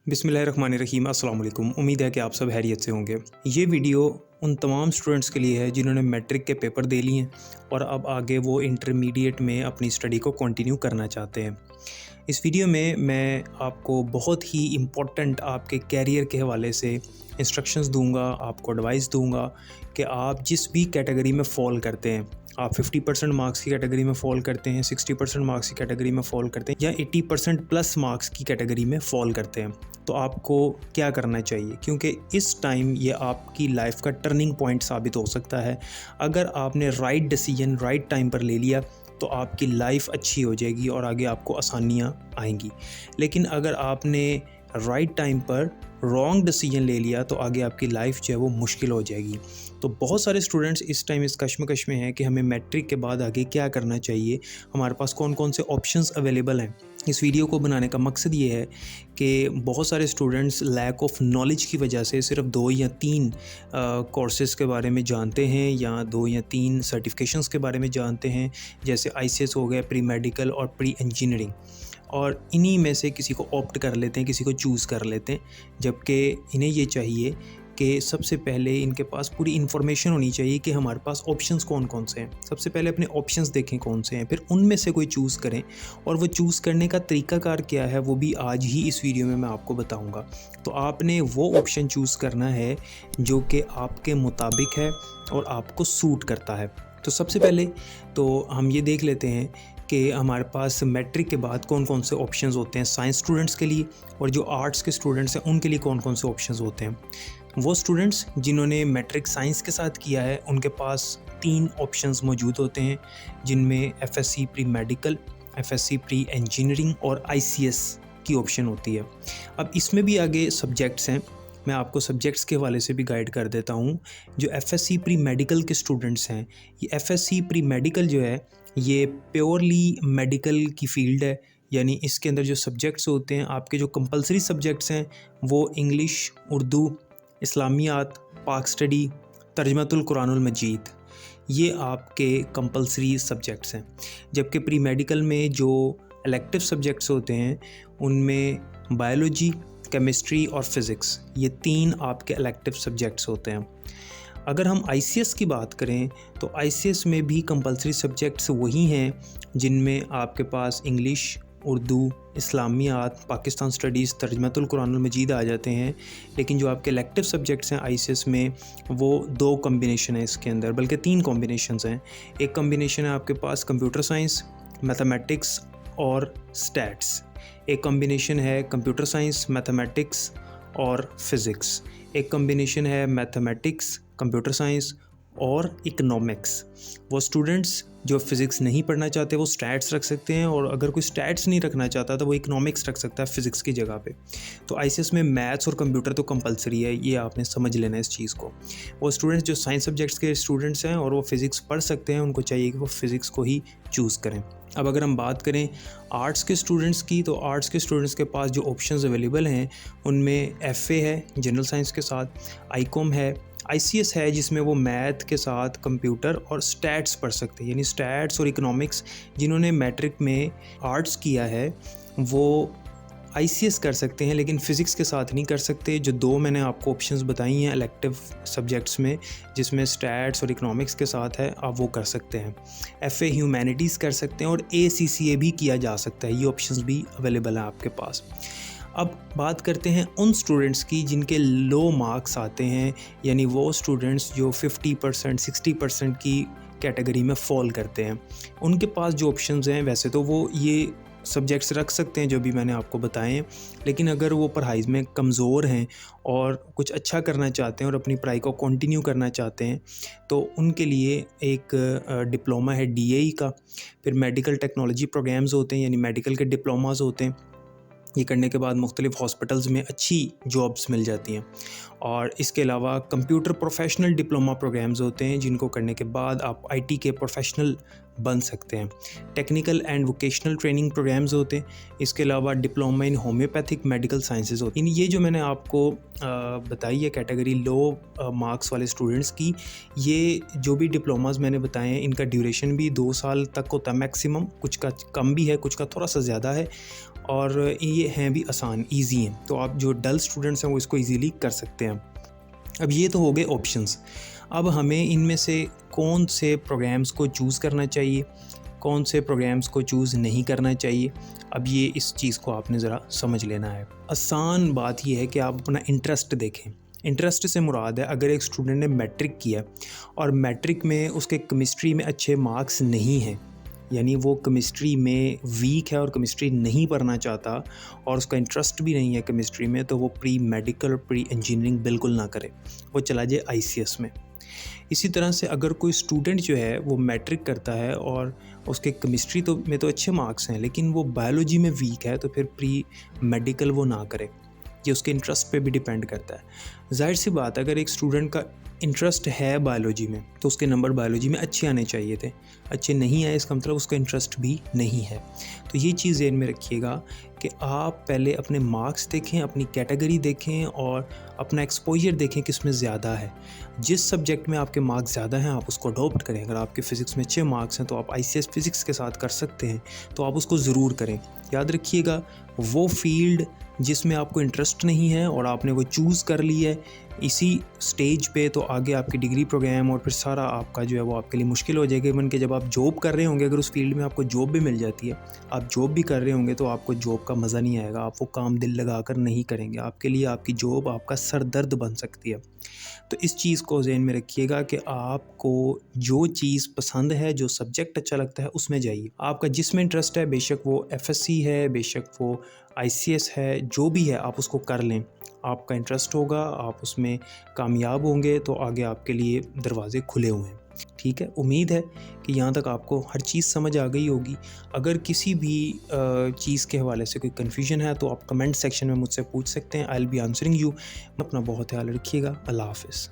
बिस्मिल्लाहिर्रहमानिर्रहीम अस्सलाम वालेकुम। उम्मीद है कि आप सब खैरियत से होंगे। ये वीडियो उन तमाम स्टूडेंट्स के लिए है जिन्होंने मैट्रिक के पेपर दे लिए हैं और अब आगे वो इंटरमीडिएट में अपनी स्टडी को कंटिन्यू करना चाहते हैं। इस वीडियो में मैं आपको बहुत ही इम्पोर्टेंट आपके कैरियर के हवाले से इंस्ट्रक्शंस दूंगा, आपको एडवाइस दूंगा कि आप जिस भी कैटेगरी में फ़ॉल करते हैं, आप 50% मार्क्स की कैटेगरी में फ़ॉल करते हैं, 60% मार्क्स की कैटेगरी में फ़ॉल करते हैं या 80% प्लस मार्क्स की कैटेगरी में फ़ॉल करते हैं, तो आपको क्या करना चाहिए, क्योंकि इस टाइम ये आपकी लाइफ का टर्निंग पॉइंट साबित हो सकता है। अगर आपने राइट डिसीजन राइट टाइम पर ले लिया तो आपकी लाइफ अच्छी हो जाएगी और आगे आपको आसानियाँ आएंगी। लेकिन अगर आपने राइट टाइम पर रॉन्ग डिसीजन ले लिया तो आगे आपकी लाइफ जो है वो मुश्किल हो जाएगी। तो बहुत सारे स्टूडेंट्स इस टाइम इस कश्मकश में हैं कि हमें मैट्रिक के बाद आगे क्या करना चाहिए, हमारे पास कौन कौन से ऑप्शंस अवेलेबल हैं। इस वीडियो को बनाने का मकसद ये है कि बहुत सारे स्टूडेंट्स लैक ऑफ नॉलेज की वजह से सिर्फ 2 या 3 कोर्सेज़ के बारे में जानते हैं या 2 या 3 सर्टिफिकेशंस के बारे में जानते हैं, जैसे आईसीएस हो गया, प्री मेडिकल और प्री इंजीनियरिंग, और इन्हीं में से किसी को ऑप्ट कर लेते हैं, किसी को चूज़ कर लेते हैं, जबकि इन्हें ये चाहिए कि सबसे पहले इनके पास पूरी इन्फॉर्मेशन होनी चाहिए कि हमारे पास ऑप्शंस कौन कौन से हैं। सबसे पहले अपने ऑप्शंस देखें कौन से हैं, फिर उनमें से कोई चूज़ करें, और वो चूज़ करने का तरीकाकार क्या है वो भी आज ही इस वीडियो में मैं आपको बताऊंगा। तो आपने वो ऑप्शन चूज़ करना है जो कि आपके मुताबिक है और आपको सूट करता है। तो सबसे पहले तो हम ये देख लेते हैं कि हमारे पास मैट्रिक के बाद कौन कौन से ऑप्शंस होते हैं साइंस स्टूडेंट्स के लिए, और जो आर्ट्स के स्टूडेंट्स हैं उनके लिए कौन कौन से ऑप्शंस होते हैं। वो स्टूडेंट्स जिन्होंने मैट्रिक साइंस के साथ किया है उनके पास 3 ऑप्शंस मौजूद होते हैं, जिनमें FSc pre medical, FSc pre engineering और आईसीएस की ऑप्शन होती है। अब इसमें भी आगे सब्जेक्ट्स हैं, मैं आपको सब्जेक्ट्स के हवाले से भी गाइड कर देता हूँ। जो एफएससी प्री मेडिकल के स्टूडेंट्स हैं, ये एफएससी प्री मेडिकल जो है ये प्योरली मेडिकल की फ़ील्ड है, यानी इसके अंदर जो सब्जेक्ट्स होते हैं, आपके जो कंपलसरी सब्जेक्ट्स हैं वो इंग्लिश, उर्दू, इस्लामियात, पाक स्टडी, तर्जमतुल कुरानुल मजीद, ये आपके कंपलसरी सब्जेक्ट्स हैं। जबकि प्री मेडिकल में जो इलेक्टिव सब्जेक्ट्स होते हैं उनमें बायोलॉजी, केमिस्ट्री और फ़िज़िक्स, ये 3 आपके इलेक्टिव सब्जेक्ट्स होते हैं। अगर हम आईसीएस की बात करें तो आईसीएस में भी कंपलसरी सब्जेक्ट्स वही हैं जिनमें आपके पास इंग्लिश, उर्दू, इस्लामियात, पाकिस्तान स्टडीज़, तर्जमतुल कुरानुल मजीद आ जाते हैं। लेकिन जो आपके इलेक्टिव सब्जेक्ट्स हैं आईसीएस में वो 2 कॉम्बिनेशन है इसके अंदर, बल्कि 3 कॉम्बिनेशंस हैं। एक कॉम्बिनेशन है आपके पास कंप्यूटर साइंस, मैथमेटिक्स और स्टैट्स। एक कॉम्बिनेशन है कंप्यूटर साइंस, मैथमेटिक्स और फिज़िक्स। एक कॉम्बिनेशन है मैथमेटिक्स, कंप्यूटर साइंस और इकोनॉमिक्स। वो स्टूडेंट्स जो फ़िज़िक्स नहीं पढ़ना चाहते वो स्टैट्स रख सकते हैं, और अगर कोई स्टैट्स नहीं रखना चाहता तो वो इकोनॉमिक्स रख सकता है फ़िज़िक्स की जगह पे। तो आईसीएस में मैथ्स और कंप्यूटर तो कंपलसरी है, ये आपने समझ लेना है इस चीज़ को। वो स्टूडेंट्स जो साइंस सब्जेक्ट्स के स्टूडेंट्स हैं और वो फ़िज़िक्स पढ़ सकते हैं, उनको चाहिए कि वो फ़िज़िक्स को ही चूज़ करें। अब अगर हम बात करें आर्ट्स के स्टूडेंट्स की, तो आर्ट्स के स्टूडेंट्स के पास जो ऑप्शंस अवेलेबल हैं उनमें एफए है जनरल साइंस के साथ, आईकॉम है, आईसीएस है जिसमें वो मैथ के साथ कंप्यूटर और स्टैट्स पढ़ सकते हैं, यानी स्टैट्स और इकोनॉमिक्स। जिन्होंने मैट्रिक में आर्ट्स किया है वो आईसीएस कर सकते हैं, लेकिन फ़िज़िक्स के साथ नहीं कर सकते। जो 2 मैंने आपको ऑप्शंस बताई हैं इलेक्टिव सब्जेक्ट्स में, जिसमें स्टैट्स और इकोनॉमिक्स के साथ है, आप वो कर सकते हैं। एफए ह्यूमैनिटीज़ कर सकते हैं और एसीसीए भी किया जा सकता है, ये ऑप्शंस भी अवेलेबल हैं आपके पास। अब बात करते हैं उन स्टूडेंट्स की जिनके लो मार्क्स आते हैं, यानी वो स्टूडेंट्स जो 50% 60% की कैटेगरी में फ़ॉल करते हैं। उनके पास जो ऑप्शंस हैं, वैसे तो वो ये सब्जेक्ट्स रख सकते हैं जो भी मैंने आपको बताए हैं, लेकिन अगर वो पढ़ाई में कमज़ोर हैं और कुछ अच्छा करना चाहते हैं और अपनी पढ़ाई को कंटिन्यू करना चाहते हैं, तो उनके लिए एक डिप्लोमा है डीएई का। फिर मेडिकल टेक्नोलॉजी प्रोग्राम्स होते हैं, यानी मेडिकल के डिप्लोमास होते हैं। ये करने के बाद मुख्तलिफ़ हॉस्पिटल्स में अच्छी जॉब्स मिल जाती हैं। और इसके अलावा कंप्यूटर प्रोफेशनल डिप्लोमा प्रोग्राम्स होते हैं, जिनको करने के बाद आप आईटी के प्रोफेशनल बन सकते हैं। Technical and vocational training programs होते हैं। इसके अलावा diploma in homeopathic medical sciences होती हैं। ये जो मैंने आपको बताई है कैटेगरी लो मार्क्स वाले स्टूडेंट्स की, ये जो भी डिप्लोमास मैंने बताए हैं इनका ड्यूरेशन भी 2 साल तक होता है मैक्सिमम, कुछ का कम भी है, कुछ का थोड़ा सा ज़्यादा है। और ये हैं भी आसान, ईजी हैं, तो आप जो डल स्टूडेंट्स हैं वो इसको ईजीली कर सकते हैं। अब ये तो हो गए ऑप्शंस। अब हमें इनमें से कौन से प्रोग्राम्स को चूज़ करना चाहिए, कौन से प्रोग्राम्स को चूज़ नहीं करना चाहिए, अब ये इस चीज़ को आपने ज़रा समझ लेना है। आसान बात ये है कि आप अपना इंटरेस्ट देखें। इंटरेस्ट से मुराद है, अगर एक स्टूडेंट ने मैट्रिक किया और मैट्रिक में उसके केमिस्ट्री में अच्छे मार्क्स नहीं हैं, यानी वो केमिस्ट्री में वीक है और केमिस्ट्री नहीं पढ़ना चाहता और उसका इंटरेस्ट भी नहीं है केमिस्ट्री में, तो वो प्री मेडिकल प्री इंजीनियरिंग बिल्कुल ना करे, वो चला जाए आईसीएस में। इसी तरह से अगर कोई स्टूडेंट जो है वो मैट्रिक करता है और उसके केमिस्ट्री में तो अच्छे मार्क्स हैं, लेकिन वो बायोलॉजी में वीक है, तो फिर प्री मेडिकल वो ना करे। ये उसके इंटरेस्ट पे भी डिपेंड करता है। जाहिर सी बात, अगर एक स्टूडेंट का इंटरेस्ट है बायोलॉजी में तो उसके नंबर बायोलॉजी में अच्छे आने चाहिए थे, अच्छे नहीं आए इसका मतलब उसका इंटरेस्ट भी नहीं है। तो ये चीज़ ज़हन में रखिएगा कि आप पहले अपने मार्क्स देखें, अपनी कैटेगरी देखें और अपना एक्सपोजर देखें किस में ज़्यादा है। जिस सब्जेक्ट में आपके मार्क्स ज़्यादा हैं आप उसको अडॉप्ट करें। अगर आपके फ़िज़िक्स में अच्छे मार्क्स हैं तो आप आईसीएस फ़िज़िक्स के साथ कर सकते हैं, तो आप उसको ज़रूर करें। याद रखिएगा, वो फील्ड जिसमें आपको इंटरेस्ट नहीं है और आपने वो चूज़ कर ली है इसी स्टेज पे, तो आगे आपकी डिग्री प्रोग्राम और फिर सारा आपका जो है वो आपके लिए मुश्किल हो जाएगा। इवन कि जब आप जॉब कर रहे होंगे, अगर उस फील्ड में आपको जॉब भी मिल जाती है, आप जॉब भी कर रहे होंगे, तो आपको जॉब का मज़ा नहीं आएगा, आप वो काम दिल लगा कर नहीं करेंगे। आपके लिए आपकी जॉब आपका सर दर्द बन सकती है। तो इस चीज़ को ज़हन में रखिएगा कि आपको जो चीज़ पसंद है, जो सब्जेक्ट अच्छा लगता है उसमें जाइए। आपका जिसमें इंटरेस्ट है, बेशक वो एफएससी है, बेशक वो आईसीएस है, जो भी है आप उसको कर लें। आपका इंटरेस्ट होगा, आप उसमें कामयाब होंगे, तो आगे आपके लिए दरवाज़े खुले हुए हैं। ठीक है, उम्मीद है कि यहाँ तक आपको हर चीज़ समझ आ गई होगी। अगर किसी भी चीज़ के हवाले से कोई कन्फ्यूजन है तो आप कमेंट सेक्शन में मुझसे पूछ सकते हैं। I will be answering you. अपना बहुत ख्याल रखिएगा। अल्लाह हाफ़िज़।